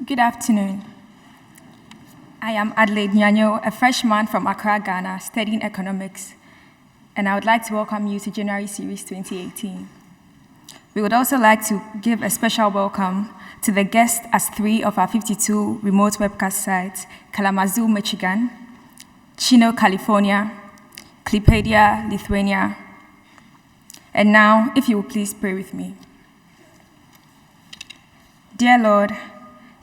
Good afternoon. I am Adelaide Nyanyo, a freshman from Accra, Ghana, studying economics, and I would like to welcome you to January Series 2018. We would also like to give a special welcome to the guests at 3 of our 52 remote webcast sites: Kalamazoo, Michigan; Chino, California; Clipedia, Lithuania. And now, if you will please pray with me. Dear Lord,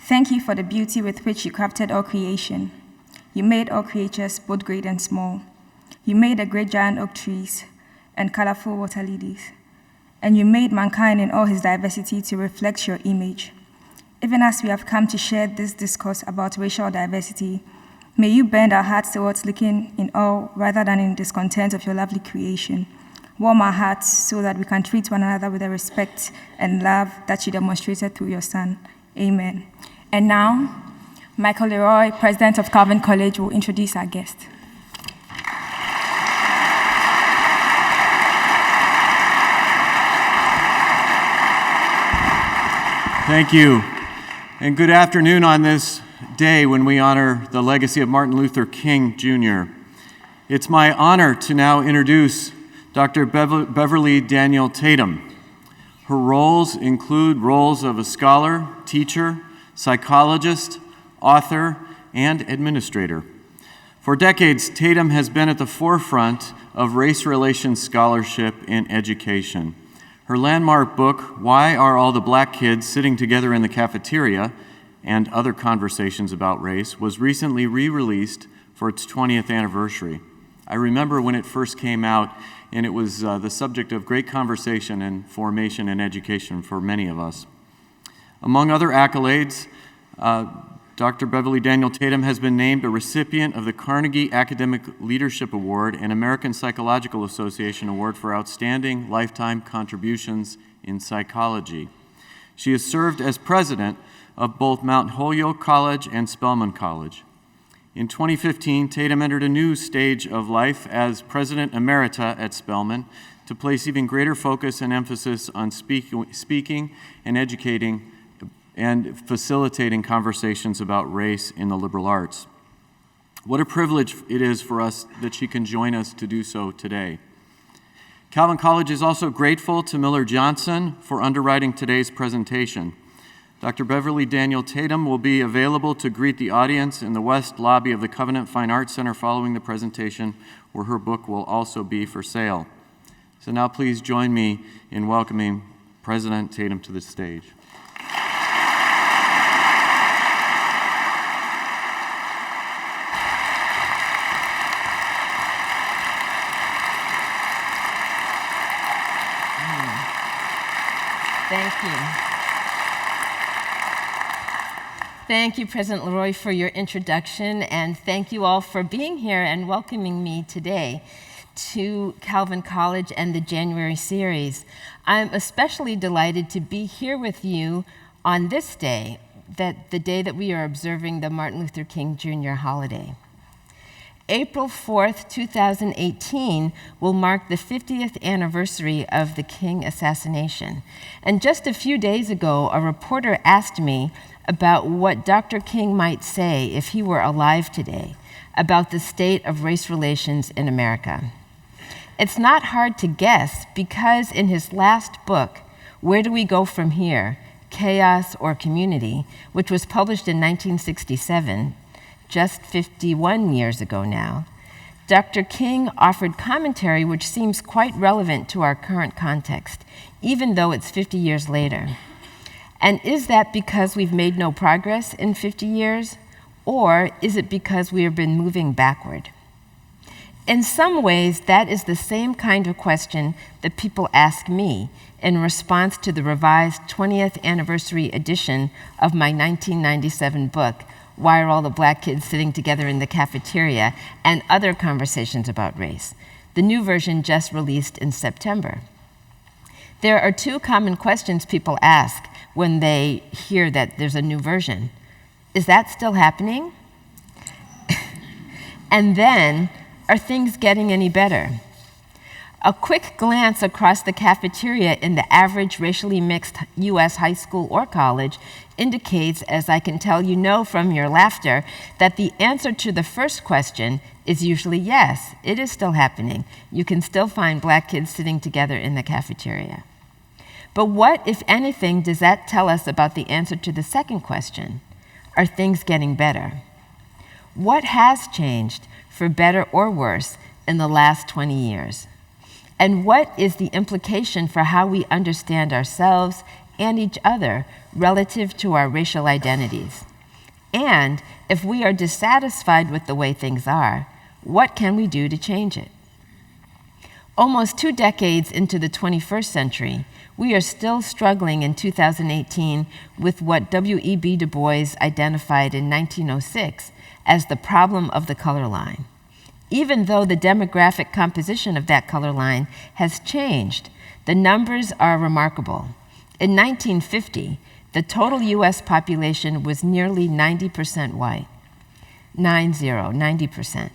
thank you for the beauty with which you crafted all creation. You made all creatures, both great and small. You made the great giant oak trees and colorful water lilies. And you made mankind in all his diversity to reflect your image. Even as we have come to share this discourse about racial diversity, may you bend our hearts towards looking in awe rather than in discontent of your lovely creation. Warm our hearts so that we can treat one another with the respect and love that you demonstrated through your Son. Amen. And now, Michael Leroy, President of Calvin College, will introduce our guest. Thank you, and good afternoon on this day when we honor the legacy of Martin Luther King, Jr. It's my honor to now introduce Dr. Beverly Daniel Tatum. Her roles include roles of a scholar, teacher, psychologist, author, and administrator. For decades, Tatum has been at the forefront of race relations scholarship in education. Her landmark book, Why Are All the Black Kids Sitting Together in the Cafeteria? And Other Conversations About Race, was recently re-released for its 20th anniversary. I remember when it first came out, and it was the subject of great conversation and formation and education for many of us. Among other accolades, Dr. Beverly Daniel Tatum has been named a recipient of the Carnegie Academic Leadership Award and American Psychological Association Award for Outstanding Lifetime Contributions in Psychology. She has served as president of both Mount Holyoke College and Spelman College. In 2015, Tatum entered a new stage of life as President Emerita at Spelman to place even greater focus and emphasis on speaking and educating and facilitating conversations about race in the liberal arts. What a privilege it is for us that she can join us to do so today. Calvin College is also grateful to Miller Johnson for underwriting today's presentation. Dr. Beverly Daniel Tatum will be available to greet the audience in the west lobby of the Covenant Fine Arts Center following the presentation, where her book will also be for sale. So now please join me in welcoming President Tatum to the stage. Thank you. Thank you, President Leroy, for your introduction, and thank you all for being here and welcoming me today to Calvin College and the January series. I'm especially delighted to be here with you on this day, the day that we are observing the Martin Luther King Jr. holiday. April 4th, 2018 will mark the 50th anniversary of the King assassination. And just a few days ago, a reporter asked me about what Dr. King might say if he were alive today about the state of race relations in America. It's not hard to guess because in his last book, Where Do We Go From Here? Chaos or Community, which was published in 1967, just 51 years ago now, Dr. King offered commentary which seems quite relevant to our current context, even though it's 50 years later. And is that because we've made no progress in 50 years, or is it because we have been moving backward? In some ways, that is the same kind of question that people ask me in response to the revised 20th anniversary edition of my 1997 book, Why Are All the Black Kids Sitting Together in the Cafeteria? And Other Conversations About Race. The new version just released in September. There are two common questions people ask when they hear that there's a new version. Is that still happening? And then, are things getting any better? A quick glance across the cafeteria in the average racially mixed U.S. high school or college indicates, as I can tell you know from your laughter, that the answer to the first question is usually yes, it is still happening. You can still find black kids sitting together in the cafeteria. But what, if anything, does that tell us about the answer to the second question? Are things getting better? What has changed, for better or worse, in the last 20 years? And what is the implication for how we understand ourselves and each other relative to our racial identities? And if we are dissatisfied with the way things are, what can we do to change it? Almost 2 decades into the 21st century, we are still struggling in 2018 with what W.E.B. Du Bois identified in 1906 as the problem of the color line. Even though the demographic composition of that color line has changed, the numbers are remarkable. In 1950, the total U.S. population was nearly 90% white. 90%.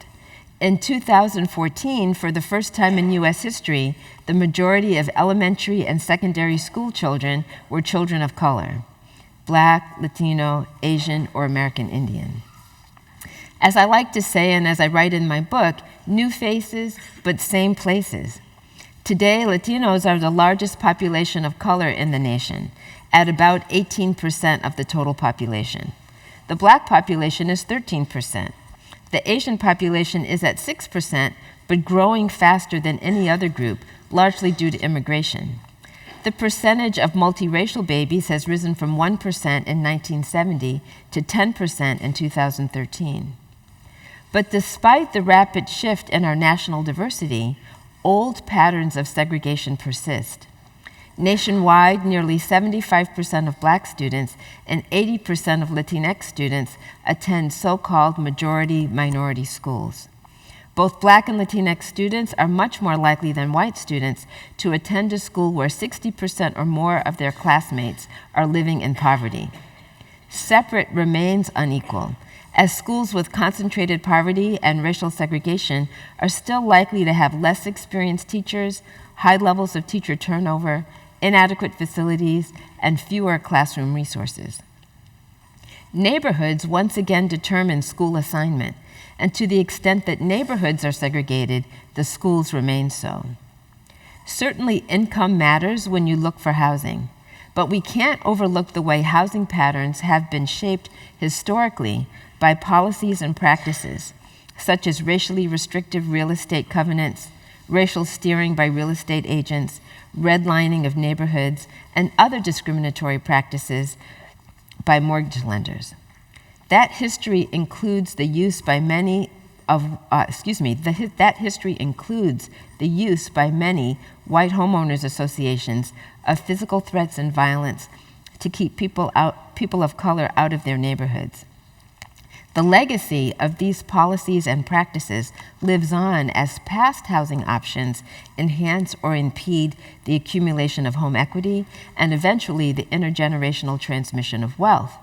In 2014, for the first time in U.S. history, the majority of elementary and secondary school children were children of color: Black, Latino, Asian, or American Indian. As I like to say, and as I write in my book, new faces, but same places. Today, Latinos are the largest population of color in the nation, at about 18% of the total population. The Black population is 13%. The Asian population is at 6%, but growing faster than any other group, largely due to immigration. The percentage of multiracial babies has risen from 1% in 1970 to 10% in 2013. But despite the rapid shift in our national diversity, old patterns of segregation persist. Nationwide, nearly 75% of Black students and 80% of Latinx students attend so-called majority-minority schools. Both Black and Latinx students are much more likely than white students to attend a school where 60% or more of their classmates are living in poverty. Separate remains unequal, as schools with concentrated poverty and racial segregation are still likely to have less experienced teachers, high levels of teacher turnover, inadequate facilities, and fewer classroom resources. Neighborhoods once again determine school assignment, and to the extent that neighborhoods are segregated, the schools remain so. Certainly, income matters when you look for housing, but we can't overlook the way housing patterns have been shaped historically by policies and practices, such as racially restrictive real estate covenants, racial steering by real estate agents, redlining of neighborhoods, and other discriminatory practices by mortgage lenders. That history includes the use by many that history includes the use by many white homeowners associations of physical threats and violence to keep people of color out of their neighborhoods. The legacy of these policies and practices lives on as past housing options enhance or impede the accumulation of home equity and eventually the intergenerational transmission of wealth.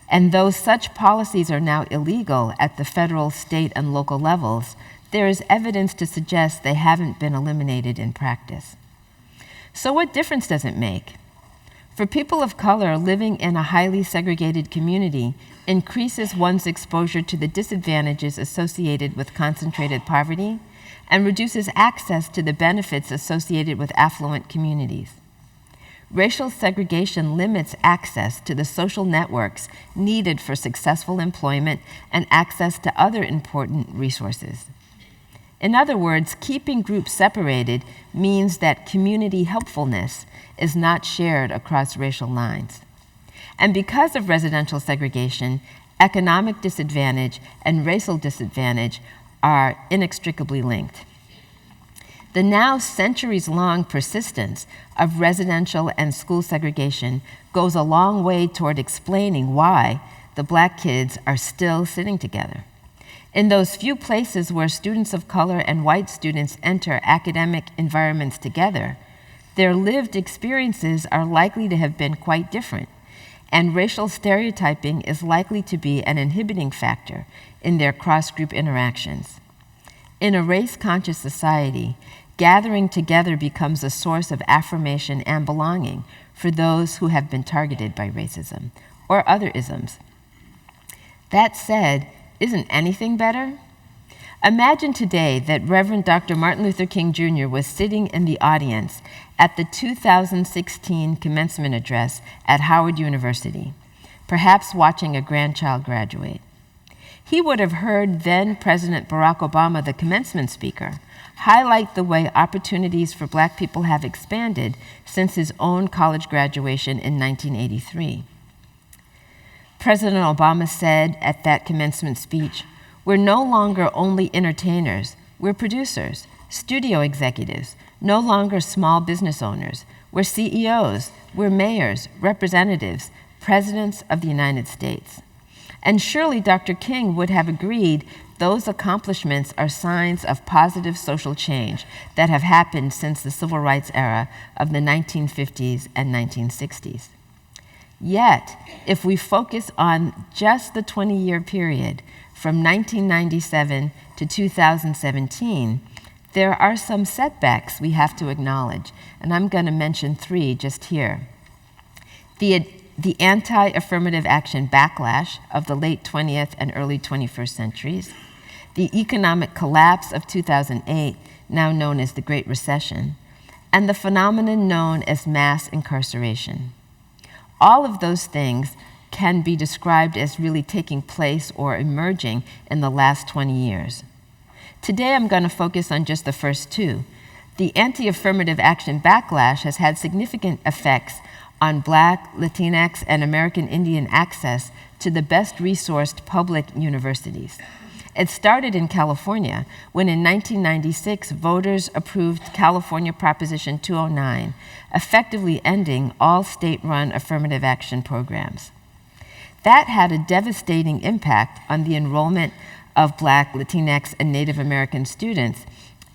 And though such policies are now illegal at the federal, state, and local levels, there is evidence to suggest they haven't been eliminated in practice. So what difference does it make? For people of color, living in a highly segregated community increases one's exposure to the disadvantages associated with concentrated poverty and reduces access to the benefits associated with affluent communities. Racial segregation limits access to the social networks needed for successful employment and access to other important resources. In other words, keeping groups separated means that community helpfulness is not shared across racial lines. And because of residential segregation, economic disadvantage and racial disadvantage are inextricably linked. The now centuries-long persistence of residential and school segregation goes a long way toward explaining why the Black kids are still sitting together. In those few places where students of color and white students enter academic environments together, their lived experiences are likely to have been quite different, and racial stereotyping is likely to be an inhibiting factor in their cross-group interactions. In a race-conscious society, Gathering together becomes a source of affirmation and belonging for those who have been targeted by racism or other isms. That said, isn't anything better? Imagine today that Reverend Dr. Martin Luther King Jr. was sitting in the audience at the 2016 commencement address at Howard University, perhaps watching a grandchild graduate. He would have heard then President Barack Obama, the commencement speaker, highlight the way opportunities for Black people have expanded since his own college graduation in 1983. President Obama said at that commencement speech, "We're no longer only entertainers, we're producers, studio executives, no longer small business owners. We're CEOs, we're mayors, representatives, presidents of the United States." And surely Dr. King would have agreed those accomplishments are signs of positive social change that have happened since the civil rights era of the 1950s and 1960s. Yet, if we focus on just the 20-year period from 1997 to 2017, there are some setbacks we have to acknowledge, and I'm going to mention 3 just here. The anti-affirmative action backlash of the late 20th and early 21st centuries, the economic collapse of 2008, now known as the Great Recession, and the phenomenon known as mass incarceration. All of those things can be described as really taking place or emerging in the last 20 years. Today, I'm going to focus on just the first 2. The anti-affirmative action backlash has had significant effects on Black, Latinx, and American Indian access to the best resourced public universities. It started in California when in 1996, voters approved California Proposition 209, effectively ending all state-run affirmative action programs. That had a devastating impact on the enrollment of Black, Latinx, and Native American students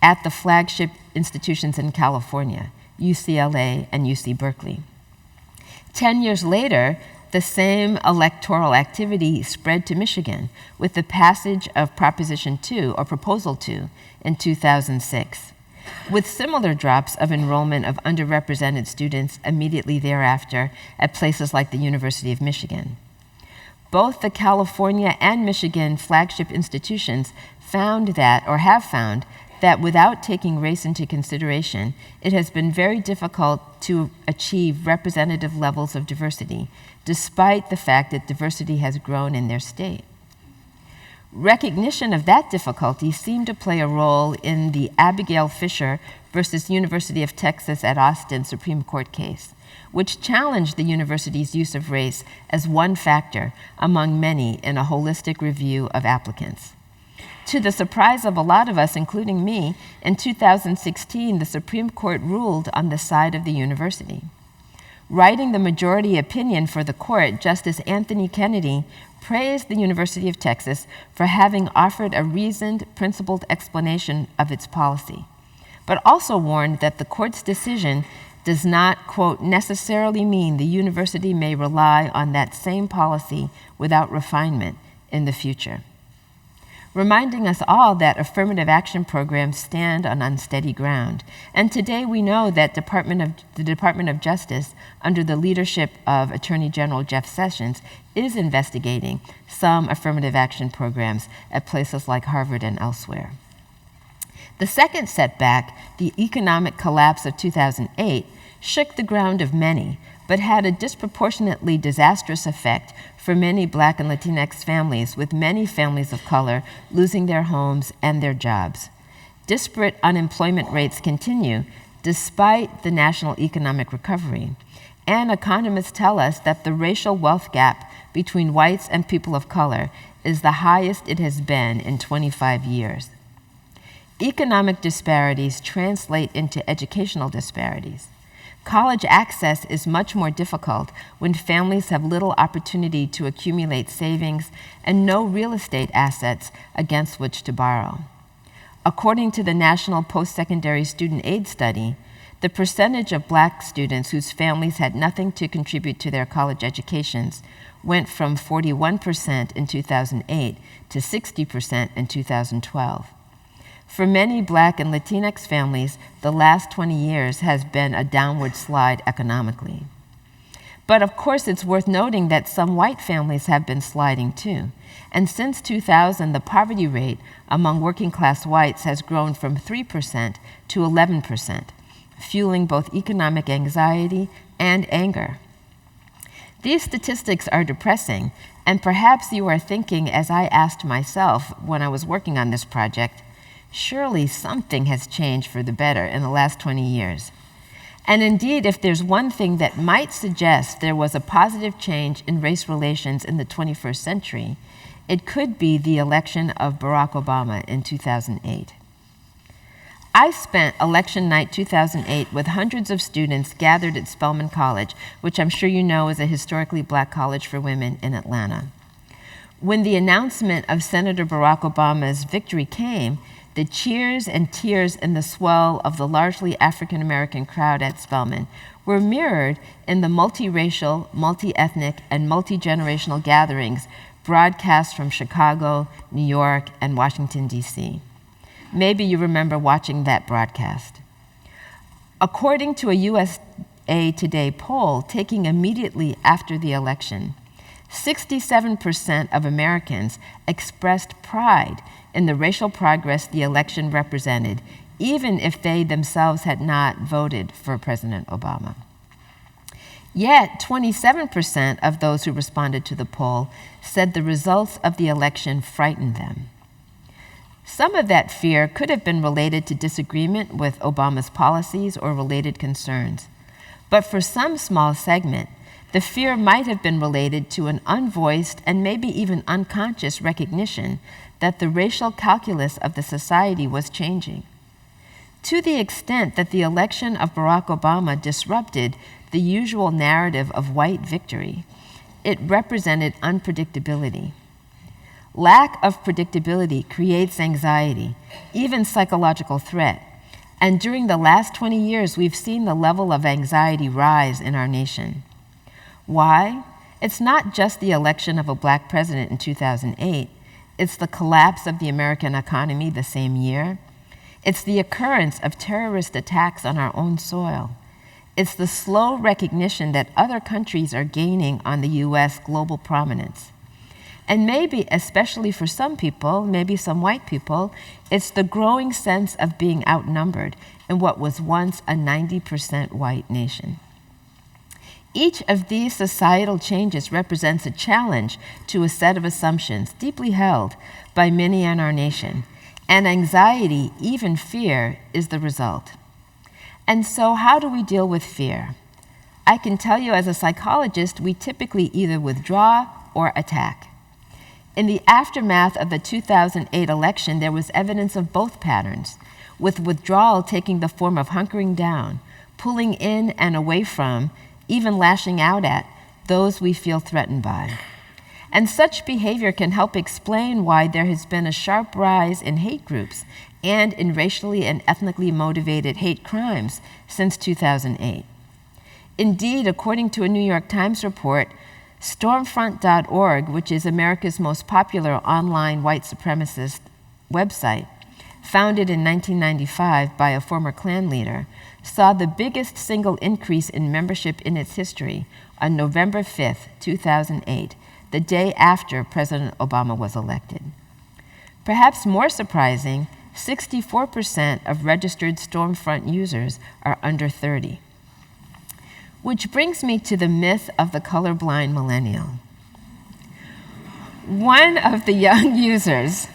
at the flagship institutions in California, UCLA and UC Berkeley. 10 years later, the same electoral activity spread to Michigan with the passage of Proposition 2, or Proposal 2, in 2006, with similar drops of enrollment of underrepresented students immediately thereafter at places like the University of Michigan. Both the California and Michigan flagship institutions found that, or have found, that without taking race into consideration, it has been very difficult to achieve representative levels of diversity, despite the fact that diversity has grown in their state. Recognition of that difficulty seemed to play a role in the Abigail Fisher versus University of Texas at Austin Supreme Court case, which challenged the university's use of race as one factor among many in a holistic review of applicants. To the surprise of a lot of us, including me, in 2016, the Supreme Court ruled on the side of the university. Writing the majority opinion for the court, Justice Anthony Kennedy praised the University of Texas for having offered a reasoned, principled explanation of its policy, but also warned that the court's decision does not, quote, necessarily mean the university may rely on that same policy without refinement in the future, reminding us all that affirmative action programs stand on unsteady ground. And today we know that the Department of Justice, under the leadership of Attorney General Jeff Sessions, is investigating some affirmative action programs at places like Harvard and elsewhere. The second setback, the economic collapse of 2008, shook the ground of many, but had a disproportionately disastrous effect for many Black and Latinx families, with many families of color losing their homes and their jobs. Disparate unemployment rates continue despite the national economic recovery. And economists tell us that the racial wealth gap between whites and people of color is the highest it has been in 25 years. Economic disparities translate into educational disparities. College access is much more difficult when families have little opportunity to accumulate savings and no real estate assets against which to borrow. According to the National Post-Secondary Student Aid Study, the percentage of Black students whose families had nothing to contribute to their college educations went from 41% in 2008 to 60% in 2012. For many Black and Latinx families, the last 20 years has been a downward slide economically. But of course, it's worth noting that some white families have been sliding too. And since 2000, the poverty rate among working class whites has grown from 3% to 11%, fueling both economic anxiety and anger. These statistics are depressing, and perhaps you are thinking, as I asked myself when I was working on this project, surely something has changed for the better in the last 20 years. And indeed, if there's one thing that might suggest there was a positive change in race relations in the 21st century, it could be the election of Barack Obama in 2008. I spent election night 2008 with hundreds of students gathered at Spelman College, which I'm sure you know is a historically Black college for women in Atlanta. When the announcement of Senator Barack Obama's victory came, the cheers and tears in the swell of the largely African-American crowd at Spelman were mirrored in the multiracial, multi-ethnic, and multi-generational gatherings broadcast from Chicago, New York, and Washington, D.C. Maybe you remember watching that broadcast. According to a USA Today poll taken immediately after the election, 67% of Americans expressed pride in the racial progress the election represented, even if they themselves had not voted for President Obama. Yet, 27% of those who responded to the poll said the results of the election frightened them. Some of that fear could have been related to disagreement with Obama's policies or related concerns. But for some small segment, the fear might have been related to an unvoiced and maybe even unconscious recognition that the racial calculus of the society was changing. To the extent that the election of Barack Obama disrupted the usual narrative of white victory, it represented unpredictability. Lack of predictability creates anxiety, even psychological threat. And during the last 20 years, we've seen the level of anxiety rise in our nation. Why? It's not just the election of a Black president in 2008. It's the collapse of the American economy the same year. It's the occurrence of terrorist attacks on our own soil. It's the slow recognition that other countries are gaining on the U.S. global prominence. And maybe, especially for some people, maybe some white people, it's the growing sense of being outnumbered in what was once a 90% white nation. Each of these societal changes represents a challenge to a set of assumptions deeply held by many in our nation, and anxiety, even fear, is the result. And so how do we deal with fear? I can tell you as a psychologist, we typically either withdraw or attack. In the aftermath of the 2008 election, there was evidence of both patterns, with withdrawal taking the form of hunkering down, pulling in and away from, even lashing out at, those we feel threatened by. And such behavior can help explain why there has been a sharp rise in hate groups and in racially and ethnically motivated hate crimes since 2008. Indeed, according to a New York Times report, Stormfront.org, which is America's most popular online white supremacist website, founded in 1995 by a former Klan leader, saw the biggest single increase in membership in its history on November 5th, 2008, the day after President Obama was elected. Perhaps more surprising, 64% of registered Stormfront users are under 30. Which brings me to the myth of the colorblind millennial. One of the young users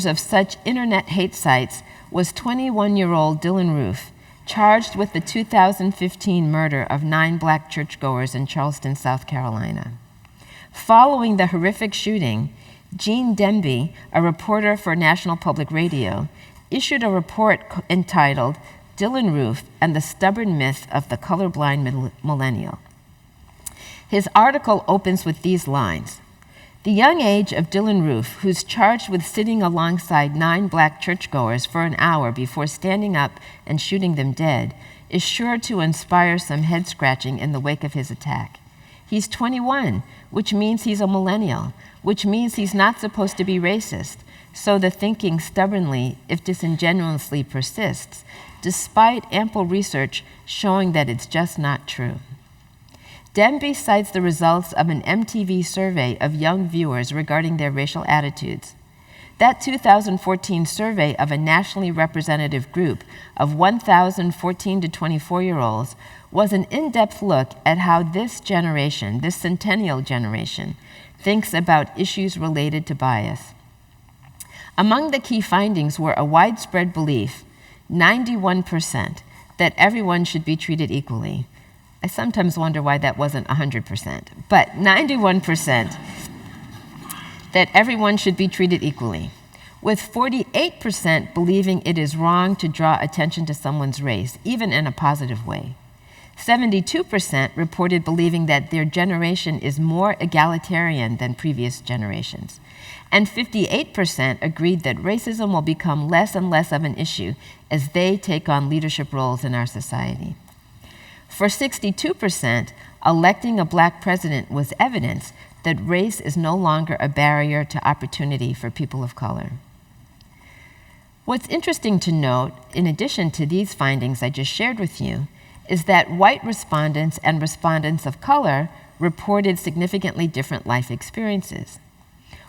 of such internet hate sites was 21-year-old Dylan Roof, charged with the 2015 murder of 9 Black churchgoers in Charleston, South Carolina. Following the horrific shooting, Gene Demby, a reporter for National Public Radio, issued a report entitled Dylan Roof and the Stubborn Myth of the Colorblind Millennial. His article opens with these lines. The young age of Dylan Roof, who's charged with sitting alongside 9 Black churchgoers for an hour before standing up and shooting them dead, is sure to inspire some head-scratching in the wake of his attack. He's 21, which means he's a millennial, which means he's not supposed to be racist. So the thinking stubbornly, if disingenuously, persists, despite ample research showing that it's just not true. Denby cites the results of an MTV survey of young viewers regarding their racial attitudes. That 2014 survey of a nationally representative group of 1,014 to 24-year-olds was an in-depth look at how this generation, this centennial generation, thinks about issues related to bias. Among the key findings were a widespread belief, 91%, that everyone should be treated equally. I sometimes wonder why that wasn't 100%, but 91% that everyone should be treated equally, with 48% believing it is wrong to draw attention to someone's race, even in a positive way. 72% reported believing that their generation is more egalitarian than previous generations. And 58% agreed that racism will become less and less of an issue as they take on leadership roles in our society. For 62%, electing a black president was evidence that race is no longer a barrier to opportunity for people of color. What's interesting to note, in addition to these findings I just shared with you, is that white respondents and respondents of color reported significantly different life experiences.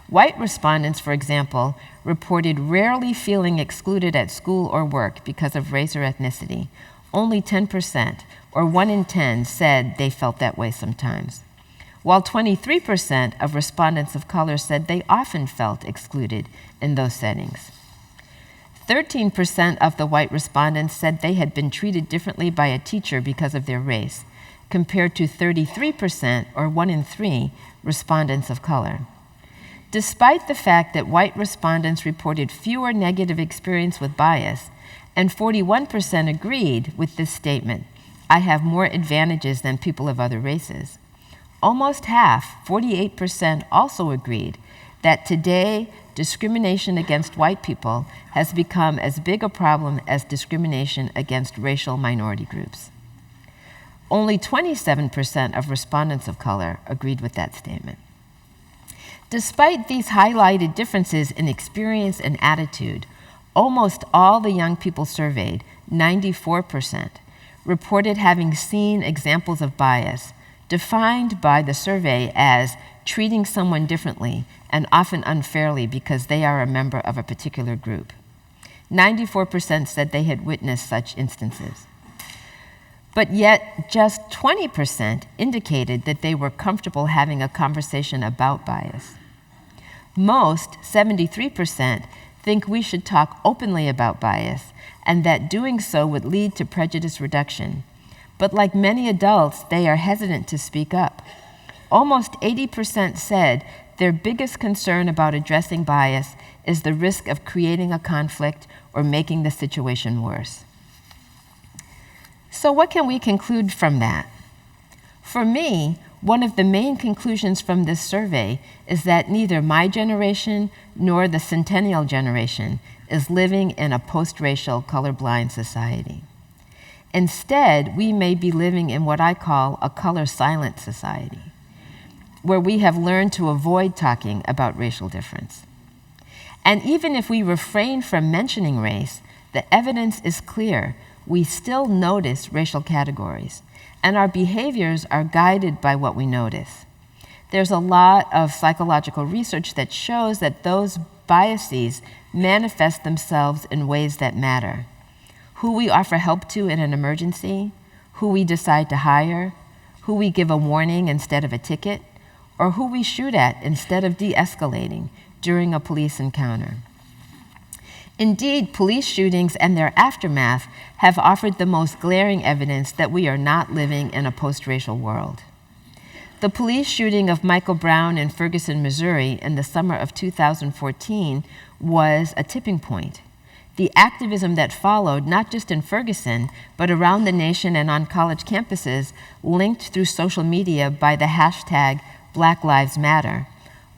White respondents, for example, reported rarely feeling excluded at school or work because of race or ethnicity. Only 10%, or 1 in 10, said they felt that way sometimes, while 23% of respondents of color said they often felt excluded in those settings. 13% of the white respondents said they had been treated differently by a teacher because of their race, compared to 33%, or 1 in 3, respondents of color. Despite the fact that white respondents reported fewer negative experiences with bias, and 41% agreed with this statement, "I have more advantages than people of other races," almost half, 48%, also agreed that today discrimination against white people has become as big a problem as discrimination against racial minority groups. Only 27% of respondents of color agreed with that statement. Despite these highlighted differences in experience and attitude, almost all the young people surveyed, 94%, reported having seen examples of bias, defined by the survey as treating someone differently and often unfairly because they are a member of a particular group. 94% said they had witnessed such instances. But yet, just 20% indicated that they were comfortable having a conversation about bias. Most, 73%, think we should talk openly about bias and that doing so would lead to prejudice reduction. But like many adults, they are hesitant to speak up. Almost 80% said their biggest concern about addressing bias is the risk of creating a conflict or making the situation worse. So what can we conclude from that? For me, one of the main conclusions from this survey is that neither my generation nor the centennial generation is living in a post-racial, colorblind society. Instead, we may be living in what I call a color-silent society, where we have learned to avoid talking about racial difference. And even if we refrain from mentioning race, the evidence is clear. We still notice racial categories, and our behaviors are guided by what we notice. There's a lot of psychological research that shows that those biases manifest themselves in ways that matter. Who we offer help to in an emergency, who we decide to hire, who we give a warning instead of a ticket, or who we shoot at instead of de-escalating during a police encounter. Indeed, police shootings and their aftermath have offered the most glaring evidence that we are not living in a post-racial world. The police shooting of Michael Brown in Ferguson, Missouri in the summer of 2014 was a tipping point. The activism that followed, not just in Ferguson, but around the nation and on college campuses, linked through social media by the hashtag Black Lives Matter,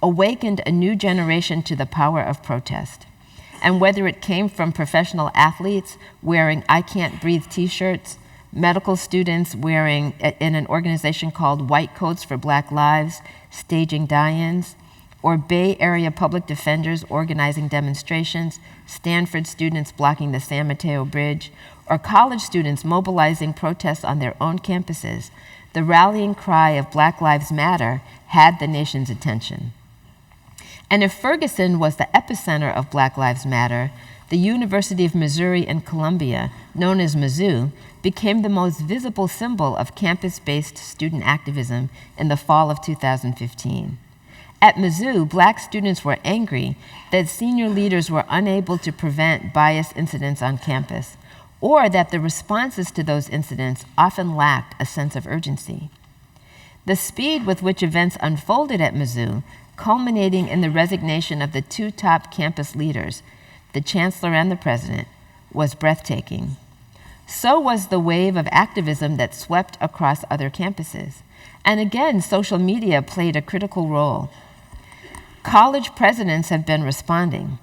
awakened a new generation to the power of protest. And whether it came from professional athletes wearing I Can't Breathe t-shirts, medical students wearing, in an organization called White Coats for Black Lives, staging die-ins, or Bay Area public defenders organizing demonstrations, Stanford students blocking the San Mateo Bridge, or college students mobilizing protests on their own campuses, the rallying cry of Black Lives Matter had the nation's attention. And if Ferguson was the epicenter of Black Lives Matter, the University of Missouri and Columbia, known as Mizzou, became the most visible symbol of campus-based student activism in the fall of 2015. At Mizzou, Black students were angry that senior leaders were unable to prevent bias incidents on campus, or that the responses to those incidents often lacked a sense of urgency. The speed with which events unfolded at Mizzou, culminating in the resignation of the two top campus leaders, the chancellor and the president, was breathtaking. So was the wave of activism that swept across other campuses. And again, social media played a critical role. College presidents have been responding.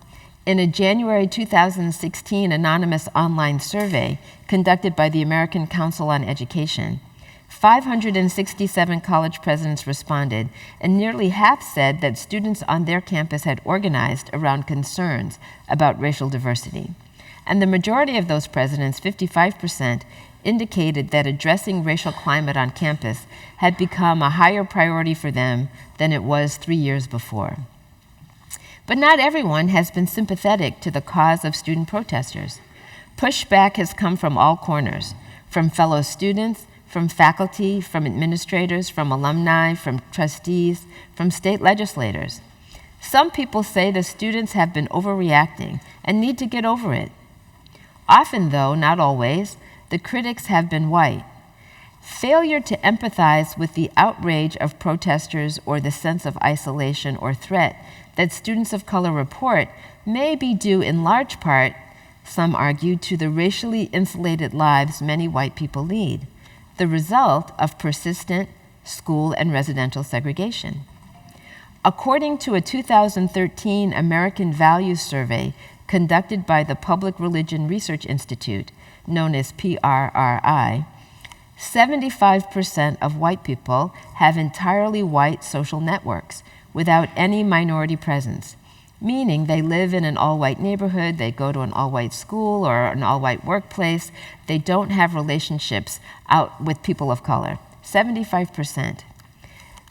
In a January 2016 anonymous online survey conducted by the American Council on Education, 567 college presidents responded, and nearly half said that students on their campus had organized around concerns about racial diversity. And the majority of those presidents, 55%, indicated that addressing racial climate on campus had become a higher priority for them than it was 3 years before. But not everyone has been sympathetic to the cause of student protesters. Pushback has come from all corners, from fellow students, from faculty, from administrators, from alumni, from trustees, from state legislators. Some people say the students have been overreacting and need to get over it. Often, though, not always, the critics have been white. Failure to empathize with the outrage of protesters or the sense of isolation or threat that students of color report may be due in large part, some argue, to the racially insulated lives many white people lead, the result of persistent school and residential segregation. According to a 2013 American Values Survey conducted by the Public Religion Research Institute, known as PRRI, 75% of white people have entirely white social networks without any minority presence, meaning they live in an all-white neighborhood, they go to an all-white school or an all-white workplace, they don't have relationships out with people of color, 75%.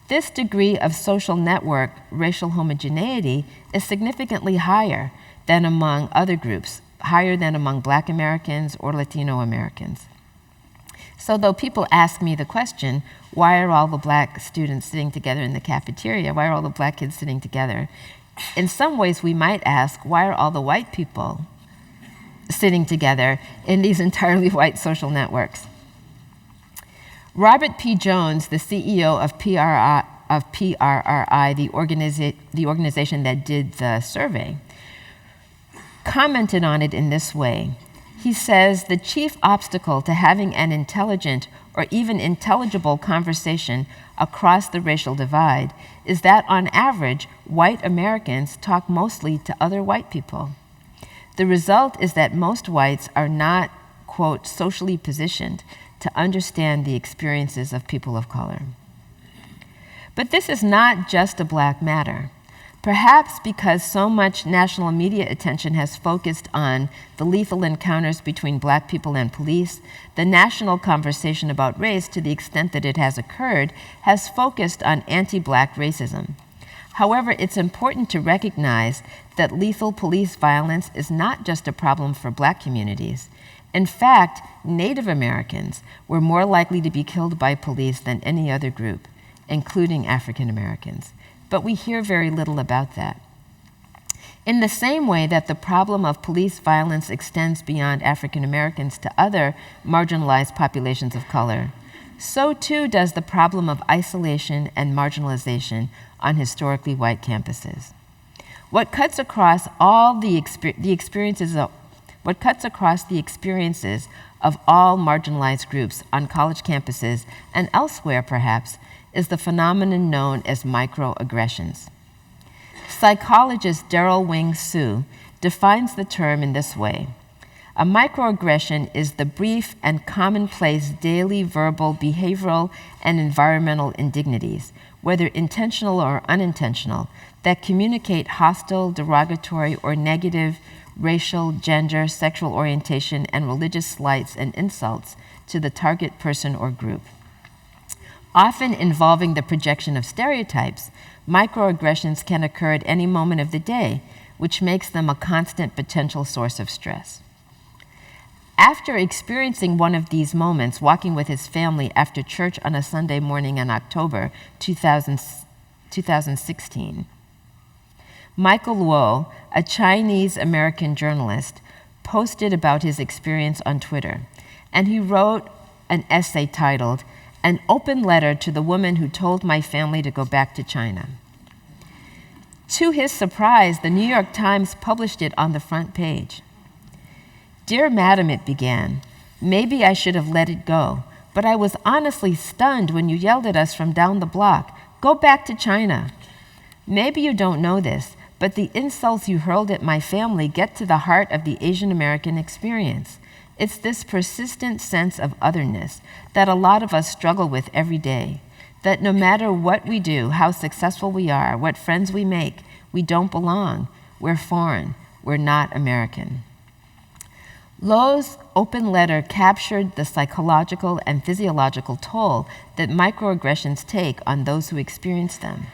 This degree of social network racial homogeneity is significantly higher than among other groups, higher than among Black Americans or Latino Americans. So though people ask me the question, why are all the Black students sitting together in the cafeteria? Why are all the Black kids sitting together? In some ways, we might ask, why are all the white people sitting together in these entirely white social networks? Robert P. Jones, the CEO of PRRI, the organization that did the survey, commented on it in this way. He says, the chief obstacle to having an intelligent or even intelligible conversation across the racial divide is that on average, white Americans talk mostly to other white people. The result is that most whites are not, quote, socially positioned to understand the experiences of people of color. But this is not just a Black matter. Perhaps because so much national media attention has focused on the lethal encounters between Black people and police, the national conversation about race, to the extent that it has occurred, has focused on anti-Black racism. However, it's important to recognize that lethal police violence is not just a problem for Black communities. In fact, Native Americans were more likely to be killed by police than any other group, including African Americans. But we hear very little about that. In the same way that the problem of police violence extends beyond African Americans to other marginalized populations of color, so too does the problem of isolation and marginalization on historically white campuses. What cuts across the experiences of all marginalized groups on college campuses and elsewhere, perhaps, is the phenomenon known as microaggressions. Psychologist Daryl Wing Su defines the term in this way: A microaggression is the brief and commonplace daily verbal, behavioral, and environmental indignities, whether intentional or unintentional, that communicate hostile, derogatory, or negative racial, gender, sexual orientation, and religious slights and insults to the target person or group. Often involving the projection of stereotypes, microaggressions can occur at any moment of the day, which makes them a constant potential source of stress. After experiencing one of these moments, walking with his family after church on a Sunday morning in October 2016, Michael Luo, a Chinese-American journalist, posted about his experience on Twitter, and he wrote an essay titled, "An Open Letter to the Woman Who Told My Family to Go Back to China." To his surprise, the New York Times published it on the front page. "Dear Madam," it began, "maybe I should have let it go, but I was honestly stunned when you yelled at us from down the block, 'Go back to China.' Maybe you don't know this, but the insults you hurled at my family get to the heart of the Asian American experience. It's this persistent sense of otherness that a lot of us struggle with every day, that no matter what we do, how successful we are, what friends we make, we don't belong. We're foreign. We're not American." Luo's open letter captured the psychological and physiological toll that microaggressions take on those who experience them.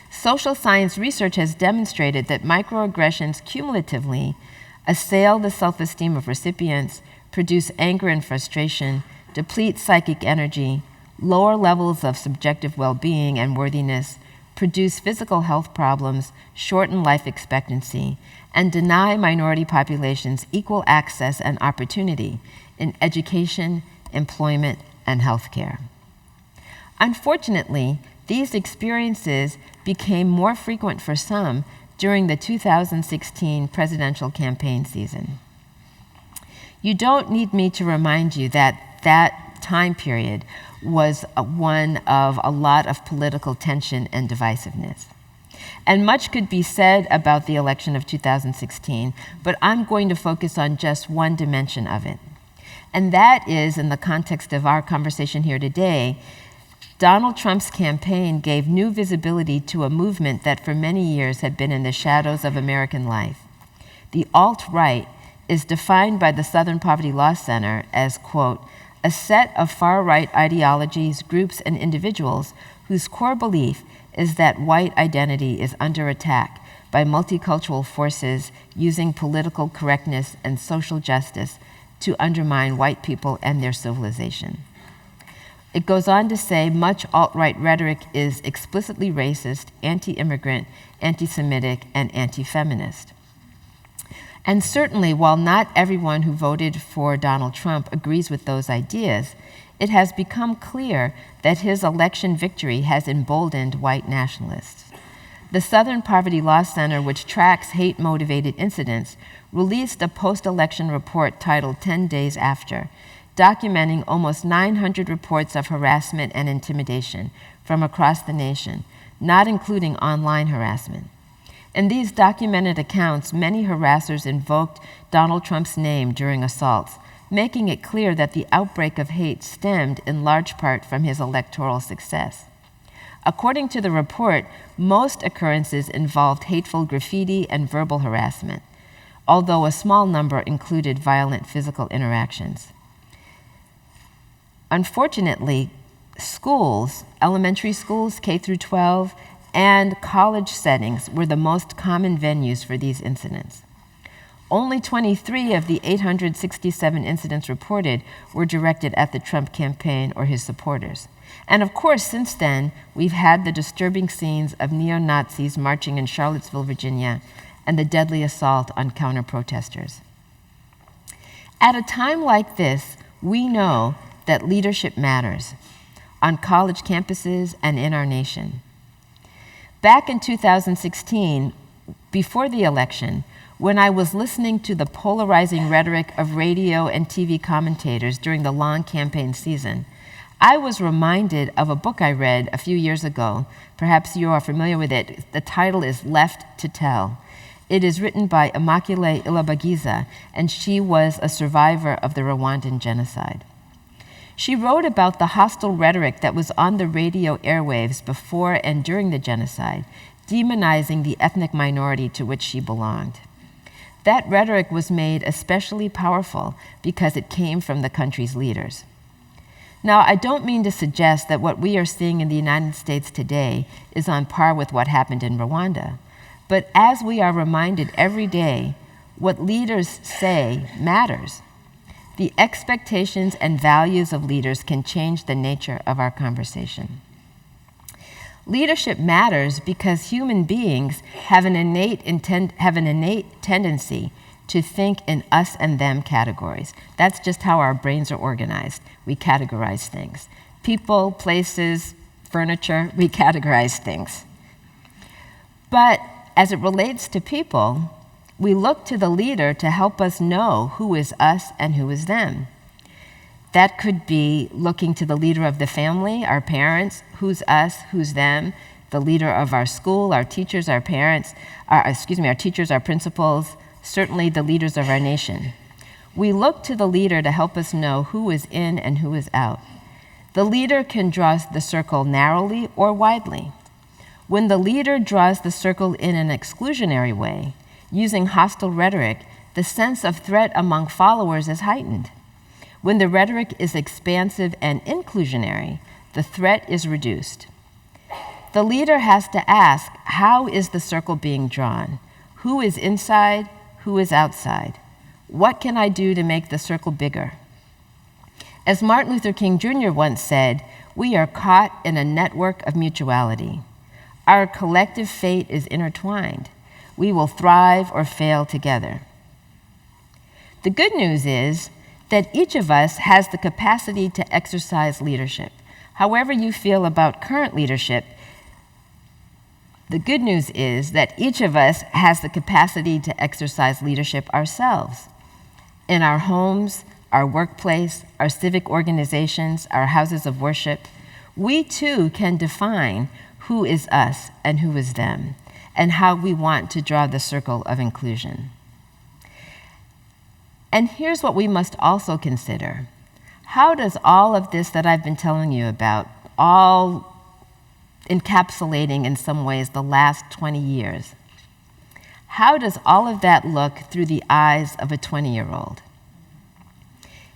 Social science research has demonstrated that microaggressions cumulatively assail the self-esteem of recipients, produce anger and frustration, deplete psychic energy, lower levels of subjective well-being and worthiness, produce physical health problems, shorten life expectancy, and deny minority populations equal access and opportunity in education, employment, and healthcare. Unfortunately, these experiences became more frequent for some during the 2016 presidential campaign season. You don't need me to remind you that that time period was one of a lot of political tension and divisiveness. And much could be said about the election of 2016, but I'm going to focus on just one dimension of it. And that is, in the context of our conversation here today, Donald Trump's campaign gave new visibility to a movement that for many years had been in the shadows of American life. The alt-right is defined by the Southern Poverty Law Center as, quote, "a set of far-right ideologies, groups, and individuals whose core belief is that white identity is under attack by multicultural forces using political correctness and social justice to undermine white people and their civilization." It goes on to say much alt-right rhetoric is explicitly racist, anti-immigrant, anti-Semitic, and anti-feminist. And certainly, while not everyone who voted for Donald Trump agrees with those ideas, it has become clear that his election victory has emboldened white nationalists. The Southern Poverty Law Center, which tracks hate-motivated incidents, released a post-election report titled 10 Days After, documenting almost 900 reports of harassment and intimidation from across the nation, not including online harassment. In these documented accounts, many harassers invoked Donald Trump's name during assaults, making it clear that the outbreak of hate stemmed in large part from his electoral success. According to the report, most occurrences involved hateful graffiti and verbal harassment, although a small number included violent physical interactions. Unfortunately, schools, elementary schools, K through 12, and college settings were the most common venues for these incidents. Only 23 of the 867 incidents reported were directed at the Trump campaign or his supporters. And of course, since then, we've had the disturbing scenes of neo-Nazis marching in Charlottesville, Virginia, and the deadly assault on counter-protesters. At a time like this, we know that leadership matters on college campuses and in our nation. Back in 2016, before the election, when I was listening to the polarizing rhetoric of radio and TV commentators during the long campaign season, I was reminded of a book I read a few years ago. Perhaps you are familiar with it. The title is Left to Tell. It is written by Immaculée Ilibagiza, and she was a survivor of the Rwandan genocide. She wrote about the hostile rhetoric that was on the radio airwaves before and during the genocide, demonizing the ethnic minority to which she belonged. That rhetoric was made especially powerful because it came from the country's leaders. Now, I don't mean to suggest that what we are seeing in the United States today is on par with what happened in Rwanda, but as we are reminded every day, what leaders say matters. The expectations and values of leaders can change the nature of our conversation. Leadership matters because human beings have an innate tendency to think in us and them categories. That's just how our brains are organized. We categorize things. People, places, furniture, we categorize things. But as it relates to people, we look to the leader to help us know who is us and who is them. That could be looking to the leader of the family, our parents, who's us, who's them, the leader of our school, our teachers, our parents, our teachers, our principals, certainly the leaders of our nation. We look to the leader to help us know who is in and who is out. The leader can draw the circle narrowly or widely. When the leader draws the circle in an exclusionary way, using hostile rhetoric, the sense of threat among followers is heightened. When the rhetoric is expansive and inclusionary, the threat is reduced. The leader has to ask, how is the circle being drawn? Who is inside? Who is outside? What can I do to make the circle bigger? As Martin Luther King Jr. once said, we are caught in a network of mutuality. Our collective fate is intertwined. We will thrive or fail together. The good news is that each of us has the capacity to exercise leadership. However you feel about current leadership, the good news is that each of us has the capacity to exercise leadership ourselves. In our homes, our workplace, our civic organizations, our houses of worship, we too can define who is us and who is them, and how we want to draw the circle of inclusion. And here's what we must also consider. How does all of this that I've been telling you about, all encapsulating in some ways the last 20 years, how does all of that look through the eyes of a 20-year-old?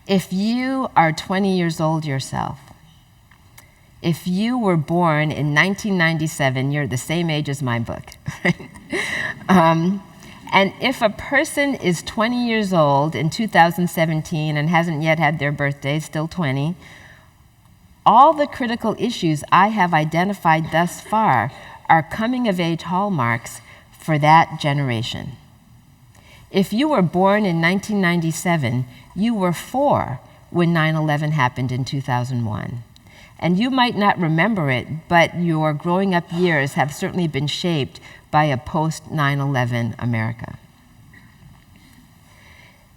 If you are 20 years old yourself, if you were born in 1997, you're the same age as my book. And if a person is 20 years old in 2017 and hasn't yet had their birthday, still 20, all the critical issues I have identified thus far are coming-of-age hallmarks for that generation. If you were born in 1997, you were 4 when 9/11 happened in 2001. And you might not remember it, but your growing up years have certainly been shaped by a post-9/11 America.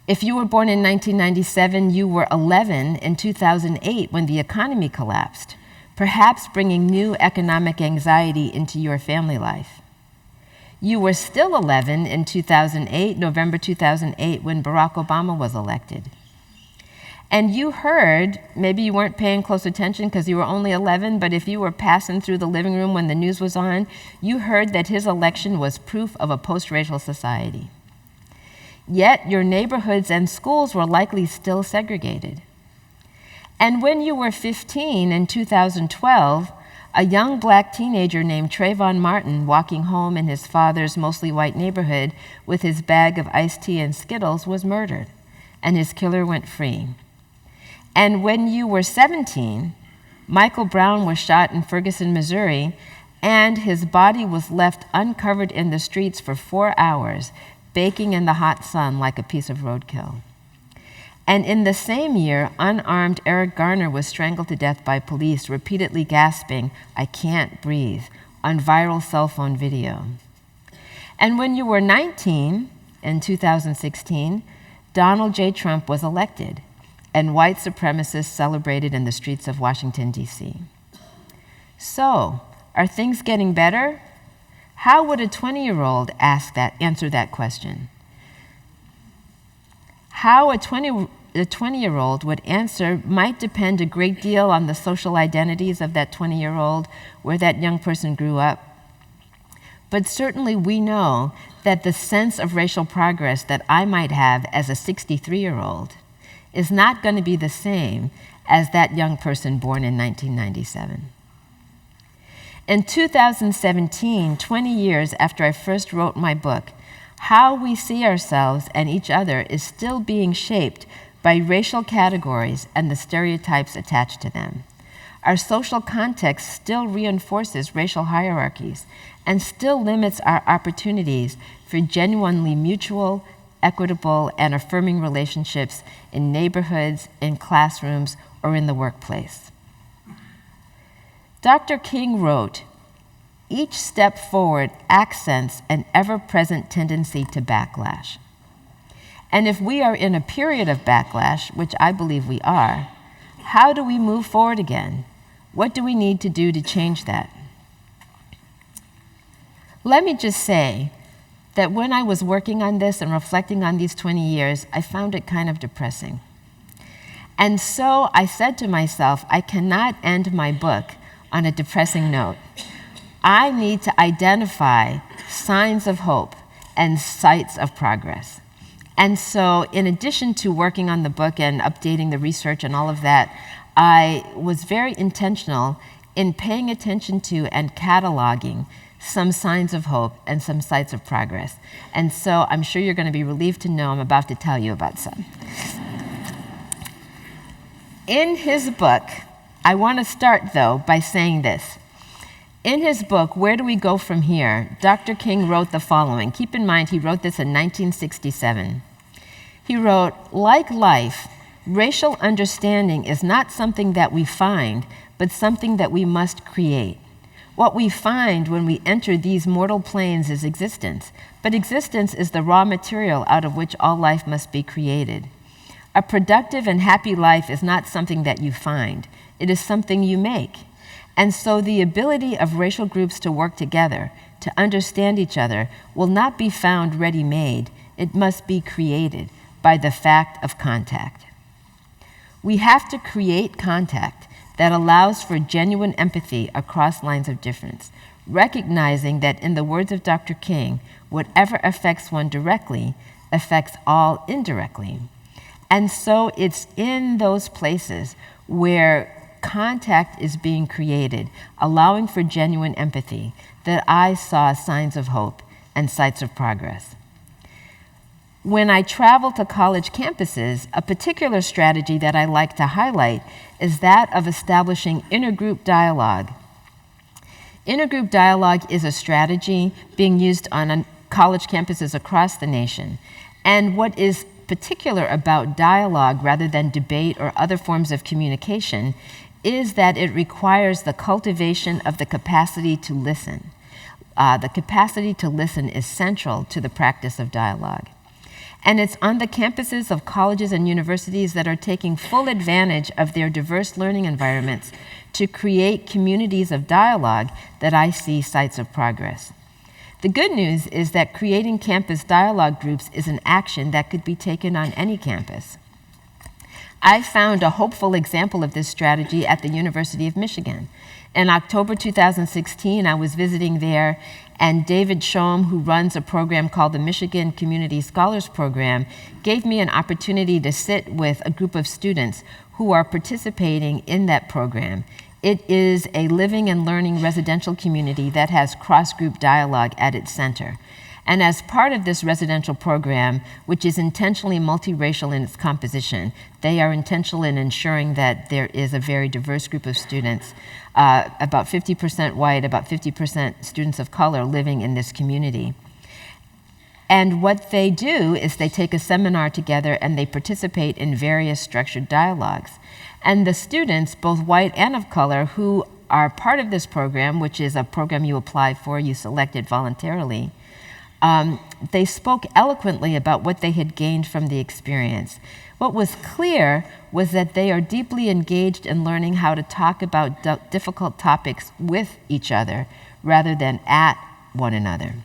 If you were born in 1997, you were 11 in 2008 when the economy collapsed, perhaps bringing new economic anxiety into your family life. You were still 11 in 2008, November 2008, when Barack Obama was elected. And you heard, maybe you weren't paying close attention because you were only 11, but if you were passing through the living room when the news was on, you heard that his election was proof of a post-racial society. Yet your neighborhoods and schools were likely still segregated. And when you were 15 in 2012, a young black teenager named Trayvon Martin, walking home in his father's mostly white neighborhood with his bag of iced tea and Skittles, was murdered, and his killer went free. And when you were 17, Michael Brown was shot in Ferguson, Missouri, and his body was left uncovered in the streets for 4 hours, baking in the hot sun like a piece of roadkill. And in the same year, unarmed Eric Garner was strangled to death by police, repeatedly gasping, "I can't breathe," on viral cell phone video. And when you were 19, in 2016, Donald J. Trump was elected, and white supremacists celebrated in the streets of Washington, D.C. So, are things getting better? How would a 20-year-old answer that question? How a 20-year-old would answer might depend a great deal on the social identities of that 20-year-old, where that young person grew up. But certainly we know that the sense of racial progress that I might have as a 63-year-old is not going to be the same as that young person born in 1997. In 2017, 20 years after I first wrote my book, how we see ourselves and each other is still being shaped by racial categories and the stereotypes attached to them. Our social context still reinforces racial hierarchies and still limits our opportunities for genuinely mutual, equitable, and affirming relationships in neighborhoods, in classrooms, or in the workplace. Dr. King wrote, "Each step forward accents an ever-present tendency to backlash. And if we are in a period of backlash, which I believe we are, how do we move forward again? What do we need to do to change that?" Let me just say that when I was working on this and reflecting on these 20 years, I found it kind of depressing. And so I said to myself, I cannot end my book on a depressing note. I need to identify signs of hope and sites of progress. And so in addition to working on the book and updating the research and all of that, I was very intentional in paying attention to and cataloging some signs of hope and some sites of progress. And so I'm sure you're going to be relieved to know I'm about to tell you about some. In his book, I want to start, though, by saying this. In his book, Where Do We Go From Here?, Dr. King wrote the following. Keep in mind, he wrote this in 1967. He wrote, "Like life, racial understanding is not something that we find, but something that we must create. What we find when we enter these mortal planes is existence, but existence is the raw material out of which all life must be created. A productive and happy life is not something that you find. It is something you make. And so the ability of racial groups to work together, to understand each other, will not be found ready-made. It must be created by the fact of contact. We have to create contact that allows for genuine empathy across lines of difference, recognizing that, in the words of Dr. King, whatever affects one directly affects all indirectly. And so it's in those places where contact is being created, allowing for genuine empathy, that I saw signs of hope and sites of progress. When I travel to college campuses, a particular strategy that I like to highlight is that of establishing intergroup dialogue. Intergroup dialogue is a strategy being used on college campuses across the nation. And what is particular about dialogue rather than debate or other forms of communication is that it requires the cultivation of the capacity to listen. The capacity to listen is central to the practice of dialogue. And it's on the campuses of colleges and universities that are taking full advantage of their diverse learning environments to create communities of dialogue that I see sites of progress. The good news is that creating campus dialogue groups is an action that could be taken on any campus. I found a hopeful example of this strategy at the University of Michigan. In October 2016, I was visiting there, and David Schoem, who runs a program called the Michigan Community Scholars Program, gave me an opportunity to sit with a group of students who are participating in that program. It is a living and learning residential community that has cross-group dialogue at its center. And as part of this residential program, which is intentionally multiracial in its composition, they are intentional in ensuring that there is a very diverse group of students, about 50% white, about 50% students of color living in this community. And what they do is they take a seminar together and they participate in various structured dialogues. And the students, both white and of color, who are part of this program, which is a program you apply for, you select it voluntarily, they spoke eloquently about what they had gained from the experience. What was clear was that they are deeply engaged in learning how to talk about difficult topics with each other rather than at one another.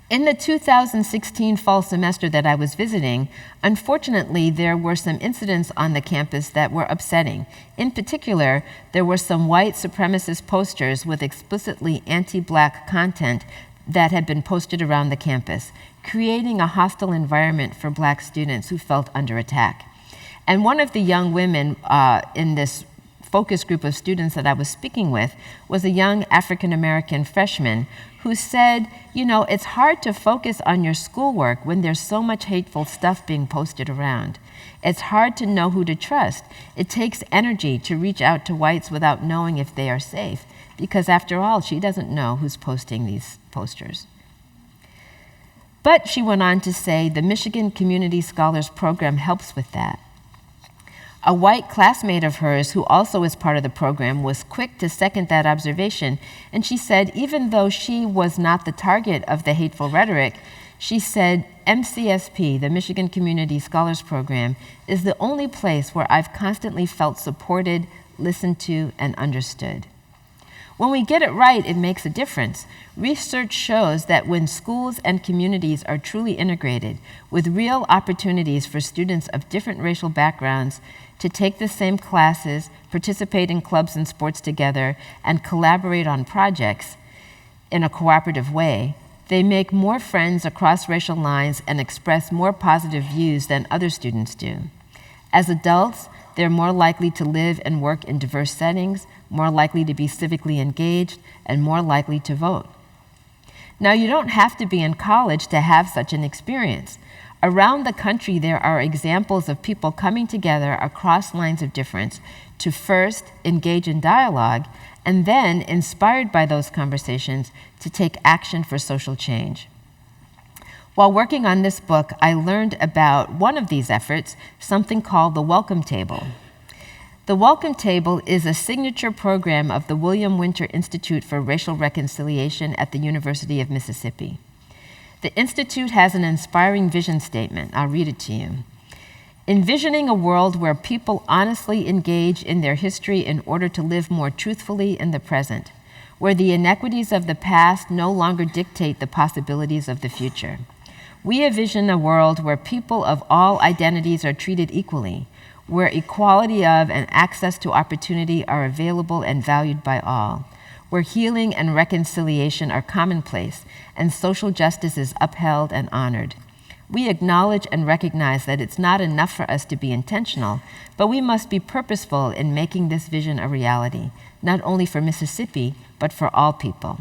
In the 2016 fall semester that I was visiting, unfortunately, there were some incidents on the campus that were upsetting. In particular, there were some white supremacist posters with explicitly anti-Black content that had been posted around the campus, creating a hostile environment for Black students who felt under attack. And one of the young women in this focus group of students that I was speaking with was a young African-American freshman who said, you know, it's hard to focus on your schoolwork when there's so much hateful stuff being posted around. It's hard to know who to trust. It takes energy to reach out to whites without knowing if they are safe, because after all, she doesn't know who's posting these posters. But she went on to say, the Michigan Community Scholars Program helps with that. A white classmate of hers, who also is part of the program, was quick to second that observation, and she said even though she was not the target of the hateful rhetoric, she said, MCSP, the Michigan Community Scholars Program, is the only place where I've constantly felt supported, listened to, and understood. When we get it right, it makes a difference. Research shows that when schools and communities are truly integrated, with real opportunities for students of different racial backgrounds to take the same classes, participate in clubs and sports together, and collaborate on projects in a cooperative way, they make more friends across racial lines and express more positive views than other students do. As adults, they're more likely to live and work in diverse settings, more likely to be civically engaged, and more likely to vote. Now, you don't have to be in college to have such an experience. Around the country, there are examples of people coming together across lines of difference to first engage in dialogue, and then, inspired by those conversations, to take action for social change. While working on this book, I learned about one of these efforts, something called the Welcome Table. The Welcome Table is a signature program of the William Winter Institute for Racial Reconciliation at the University of Mississippi. The Institute has an inspiring vision statement. I'll read it to you. Envisioning a world where people honestly engage in their history in order to live more truthfully in the present, where the inequities of the past no longer dictate the possibilities of the future. We envision a world where people of all identities are treated equally, where equality of and access to opportunity are available and valued by all, where healing and reconciliation are commonplace and social justice is upheld and honored. We acknowledge and recognize that it's not enough for us to be intentional, but we must be purposeful in making this vision a reality, not only for Mississippi, but for all people.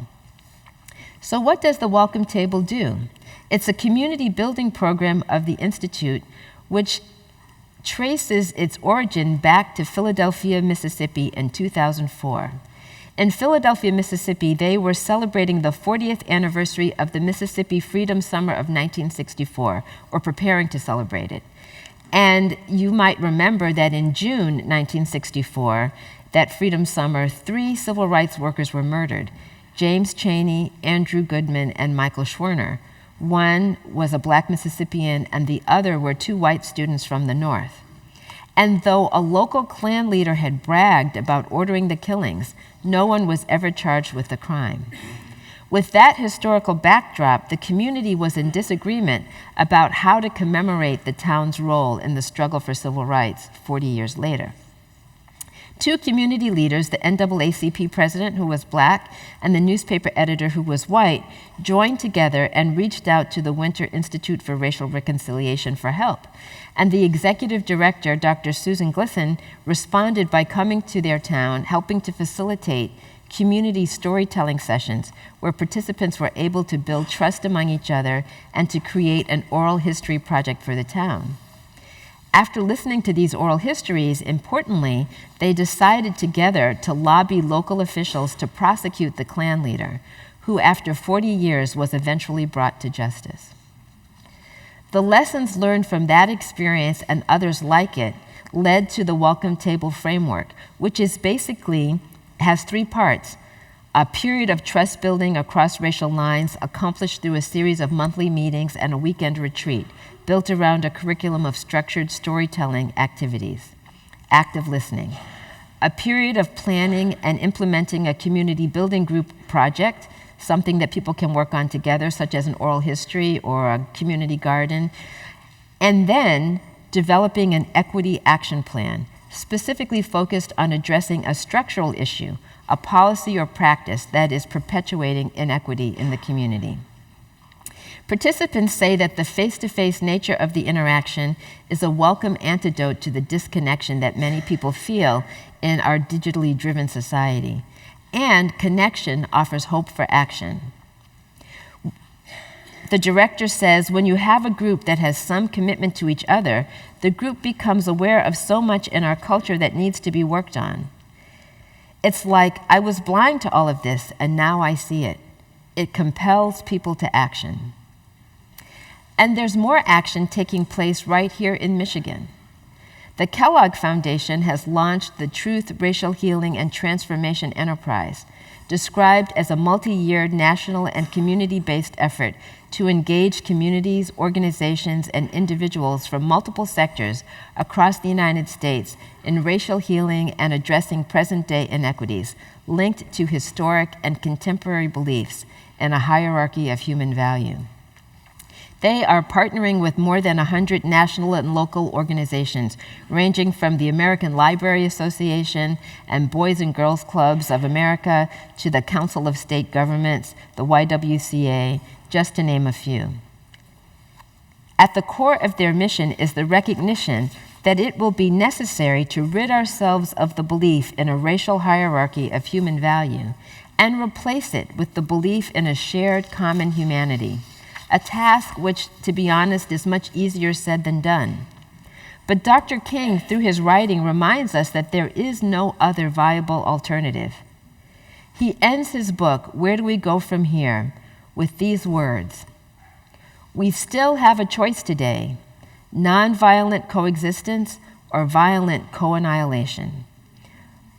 So what does the Welcome Table do? It's a community building program of the Institute, which traces its origin back to Philadelphia, Mississippi in 2004. In Philadelphia, Mississippi, they were celebrating the 40th anniversary of the Mississippi Freedom Summer of 1964, or preparing to celebrate it. And you might remember that in June 1964, that Freedom Summer, 3 civil rights workers were murdered: James Chaney, Andrew Goodman, and Michael Schwerner. One was a Black Mississippian, and the other were 2 white students from the North. And though a local Klan leader had bragged about ordering the killings, no one was ever charged with the crime. With that historical backdrop, the community was in disagreement about how to commemorate the town's role in the struggle for civil rights 40 years later. 2 community leaders, the NAACP president, who was Black, and the newspaper editor, who was white, joined together and reached out to the Winter Institute for Racial Reconciliation for help. And the executive director, Dr. Susan Glisson, responded by coming to their town, helping to facilitate community storytelling sessions where participants were able to build trust among each other and to create an oral history project for the town. After listening to these oral histories, importantly, they decided together to lobby local officials to prosecute the Klan leader, who after 40 years was eventually brought to justice. The lessons learned from that experience and others like it led to the Welcome Table framework, which is basically has 3 parts: a period of trust building across racial lines accomplished through a series of monthly meetings and a weekend retreat built around a curriculum of structured storytelling activities, active listening, a period of planning and implementing a community building group project something that people can work on together, such as an oral history or a community garden, and then developing an equity action plan, specifically focused on addressing a structural issue, a policy or practice that is perpetuating inequity in the community. Participants say that the face-to-face nature of the interaction is a welcome antidote to the disconnection that many people feel in our digitally driven society. And connection offers hope for action. The director says, when you have a group that has some commitment to each other, the group becomes aware of so much in our culture that needs to be worked on. It's like, I was blind to all of this, and now I see it. It compels people to action. And there's more action taking place right here in Michigan. The Kellogg Foundation has launched the Truth, Racial Healing, and Transformation Enterprise, described as a multi-year national and community-based effort to engage communities, organizations, and individuals from multiple sectors across the United States in racial healing and addressing present-day inequities linked to historic and contemporary beliefs in a hierarchy of human value. They are partnering with more than 100 national and local organizations, ranging from the American Library Association and Boys and Girls Clubs of America to the Council of State Governments, the YWCA, just to name a few. At the core of their mission is the recognition that it will be necessary to rid ourselves of the belief in a racial hierarchy of human value and replace it with the belief in a shared common humanity. A task which, to be honest, is much easier said than done. But Dr. King, through his writing, reminds us that there is no other viable alternative. He ends his book, Where Do We Go From Here?, with these words: we still have a choice today, nonviolent coexistence or violent co-annihilation.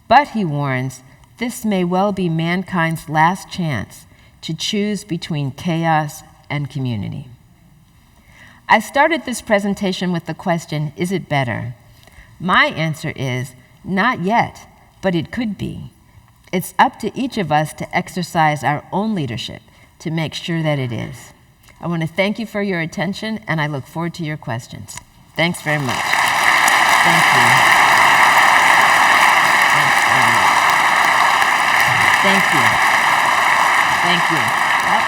But, he warns, this may well be mankind's last chance to choose between chaos and community. I started this presentation with the question, is it better? My answer is, not yet, but it could be. It's up to each of us to exercise our own leadership to make sure that it is. I want to thank you for your attention, and I look forward to your questions. Thanks very much. Thank you. Thanks very much. Thank you. Thank you. Yep.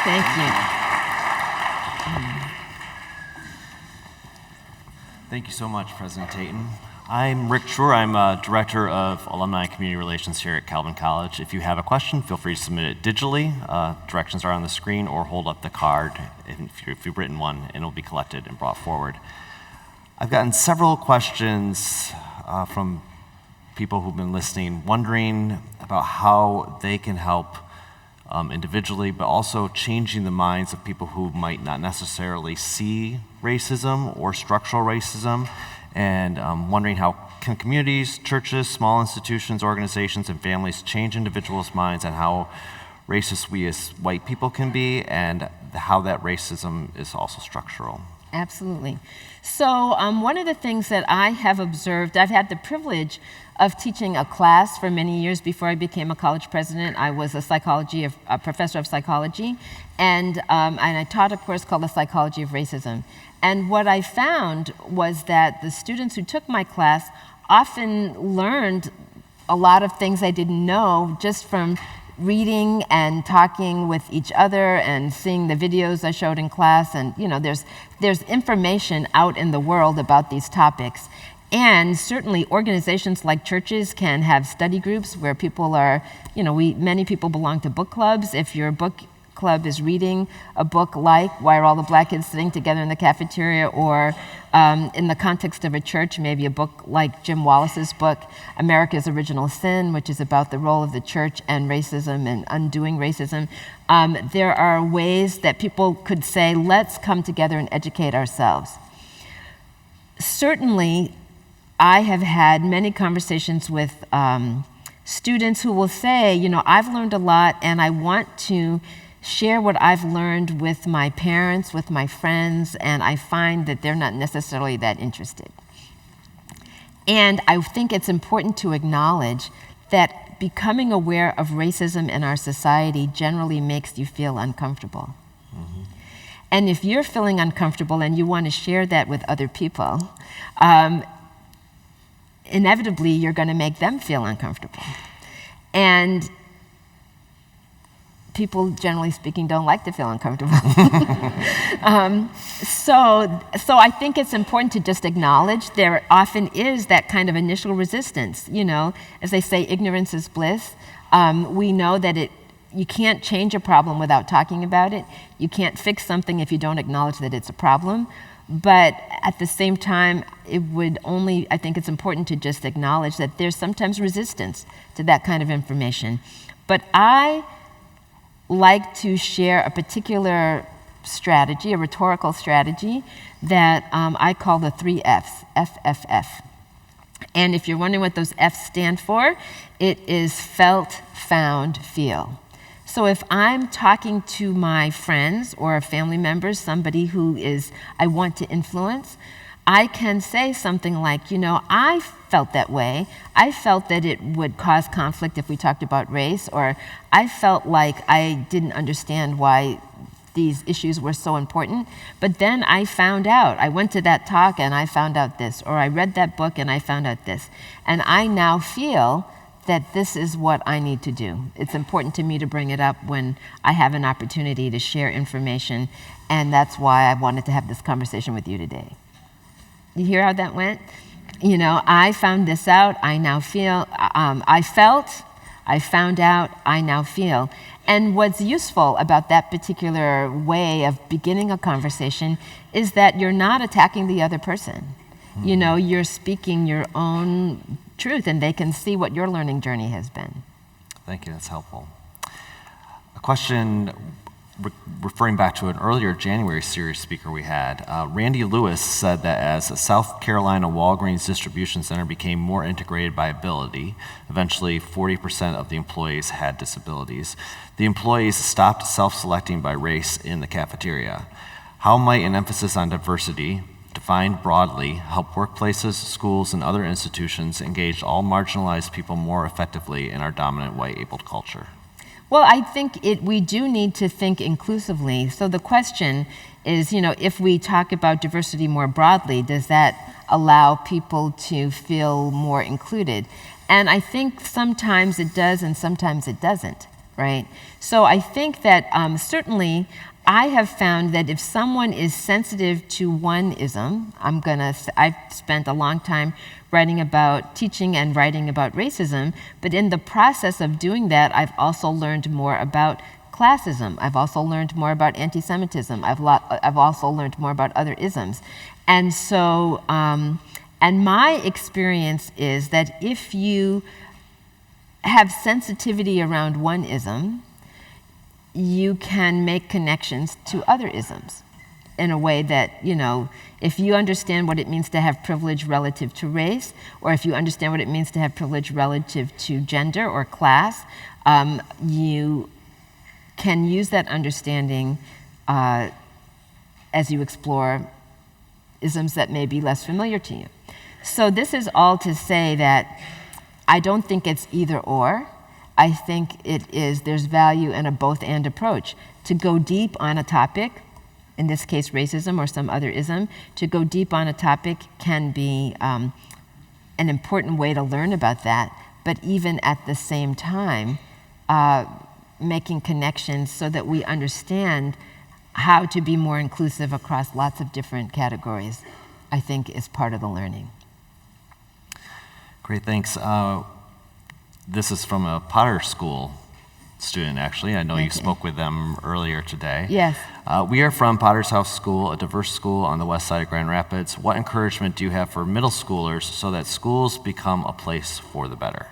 Thank you. Thank you so much, President Tatum. I'm Rick Schroer. I'm Director of Alumni and Community Relations here at Calvin College. If you have a question, feel free to submit it digitally. Directions are on the screen, or hold up the card if you've written one, and it'll be collected and brought forward. I've gotten several questions from people who've been listening, wondering about how they can help individually, but also changing the minds of people who might not necessarily see racism or structural racism, and wondering how can communities, churches, small institutions, organizations, and families change individuals' minds on how racist we as white people can be, and how that racism is also structural. Absolutely. So one of the things that I have observed, I've had the privilege of teaching a class for many years before I became a college president. I was a professor of psychology, and I taught a course called The Psychology of Racism. And what I found was that the students who took my class often learned a lot of things I didn't know just from reading and talking with each other and seeing the videos I showed in class. And there's information out in the world about these topics. And certainly organizations like churches can have study groups where people are, many people belong to book clubs. If your book club is reading a book like Why Are All the Black Kids Sitting Together in the Cafeteria, or in the context of a church, maybe a book like Jim Wallace's book, America's Original Sin, which is about the role of the church and racism and undoing racism. There are ways that people could say, let's come together and educate ourselves. Certainly, I have had many conversations with students who will say, I've learned a lot and I want to share what I've learned with my parents, with my friends, and I find that they're not necessarily that interested. And I think it's important to acknowledge that becoming aware of racism in our society generally makes you feel uncomfortable. Mm-hmm. And if you're feeling uncomfortable and you want to share that with other people, inevitably you're going to make them feel uncomfortable. And people, generally speaking, don't like to feel uncomfortable. So I think it's important to just acknowledge there often is that kind of initial resistance. You know, as they say, ignorance is bliss. We know that you can't change a problem without talking about it. You can't fix something if you don't acknowledge that it's a problem. But at the same time, I think it's important to just acknowledge that there's sometimes resistance to that kind of information. But I like to share a particular strategy, a rhetorical strategy, that I call the 3 Fs, FFF. And if you're wondering what those Fs stand for, it is felt, found, feel. So if I'm talking to my friends or family members, somebody who I want to influence, I can say something like, you know, I felt that way. I felt that it would cause conflict if we talked about race, or I felt like I didn't understand why these issues were so important. But then I found out. I went to that talk and I found out this, or I read that book and I found out this. And I now feel that this is what I need to do. It's important to me to bring it up when I have an opportunity to share information, and that's why I wanted to have this conversation with you today. You hear how that went? You know, I found this out, I now feel, I felt, I found out, I now feel. And what's useful about that particular way of beginning a conversation is that you're not attacking the other person. Mm-hmm. You know, you're speaking your own truth, and they can see what your learning journey has been. Thank you, that's helpful. A question referring back to an earlier January series speaker we had. Randy Lewis said that as a South Carolina Walgreens distribution center became more integrated by ability, eventually 40% of the employees had disabilities, the employees stopped self-selecting by race in the cafeteria. How might an emphasis on diversity, defined broadly, help workplaces, schools, and other institutions engage all marginalized people more effectively in our dominant white-abled culture? Well, I think we do need to think inclusively. So the question is, you know, if we talk about diversity more broadly, does that allow people to feel more included? And I think sometimes it does and sometimes it doesn't, right? So I think that certainly I have found that if someone is sensitive to one ism, I've spent a long time writing about teaching and writing about racism, but in the process of doing that, I've also learned more about classism. I've also learned more about anti-Semitism. I've also learned more about other isms. And so, and my experience is that if you have sensitivity around one ism, you can make connections to other isms in a way that, you know, if you understand what it means to have privilege relative to race, or if you understand what it means to have privilege relative to gender or class, you can use that understanding as you explore isms that may be less familiar to you. So this is all to say that I don't think it's either or. I think there's value in a both-and approach. To go deep on a topic, in this case racism or some other ism, to go deep on a topic can be an important way to learn about that, but even at the same time, making connections so that we understand how to be more inclusive across lots of different categories, I think is part of the learning. Great, thanks. This is from a Potter School student, actually. I know you spoke with them earlier today. Yes. We are from Potter's House School, a diverse school on the west side of Grand Rapids. What encouragement do you have for middle schoolers so that schools become a place for the better?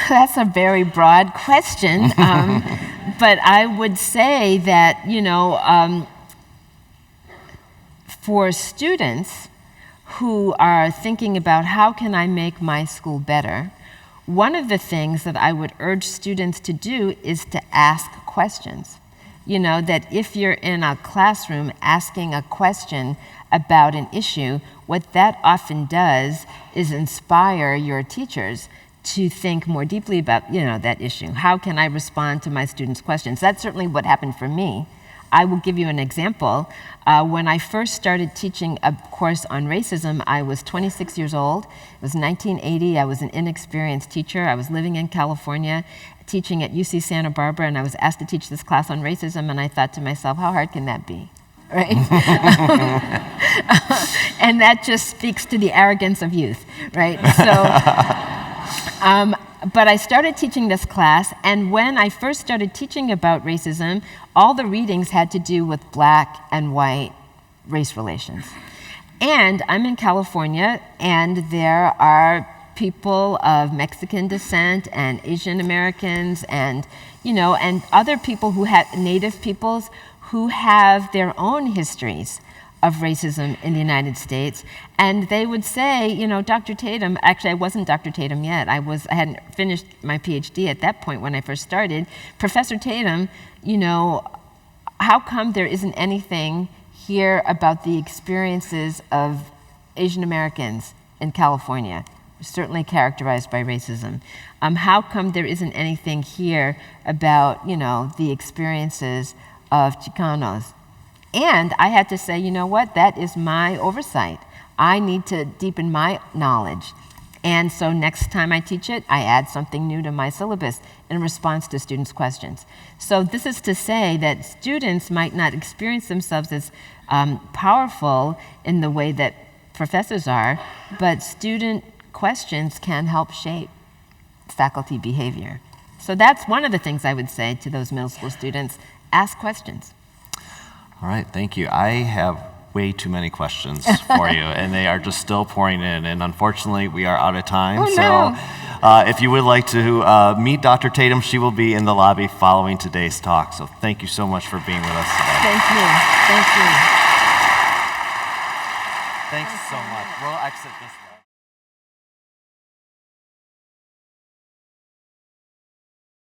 That's a very broad question, but I would say that, you know, for students who are thinking about how can I make my school better, one of the things that I would urge students to do is to ask questions. You know, that if you're in a classroom asking a question about an issue, what that often does is inspire your teachers to think more deeply about, that issue. How can I respond to my students' questions? That's certainly what happened for me. I will give you an example. When I first started teaching a course on racism, I was 26 years old. It was 1980. I was an inexperienced teacher. I was living in California, teaching at UC Santa Barbara, and I was asked to teach this class on racism, and I thought to myself, how hard can that be? Right? And that just speaks to the arrogance of youth, right? So, but I started teaching this class, and when I first started teaching about racism, all the readings had to do with black and white race relations. And I'm in California, and there are people of Mexican descent and Asian Americans and, and other people who have native peoples who have their own histories of racism in the United States. And they would say, Dr. Tatum, actually I wasn't Dr. Tatum yet, I hadn't finished my PhD at that point when I first started. Professor Tatum, how come there isn't anything here about the experiences of Asian Americans in California, certainly characterized by racism? How come there isn't anything here about, the experiences of Chicanos? And I had to say, that is my oversight. I need to deepen my knowledge. And so next time I teach it, I add something new to my syllabus in response to students' questions. So this is to say that students might not experience themselves as powerful in the way that professors are, but student questions can help shape faculty behavior. So that's one of the things I would say to those middle school students: ask questions. All right, thank you. I have way too many questions for you, and they are just still pouring in, and unfortunately we are out of time. Oh, no. So if you would like to meet Dr. Tatum, she will be in the lobby following today's talk. So thank you so much for being with us today. Thank you. Thank you. Thanks so much. We'll exit this.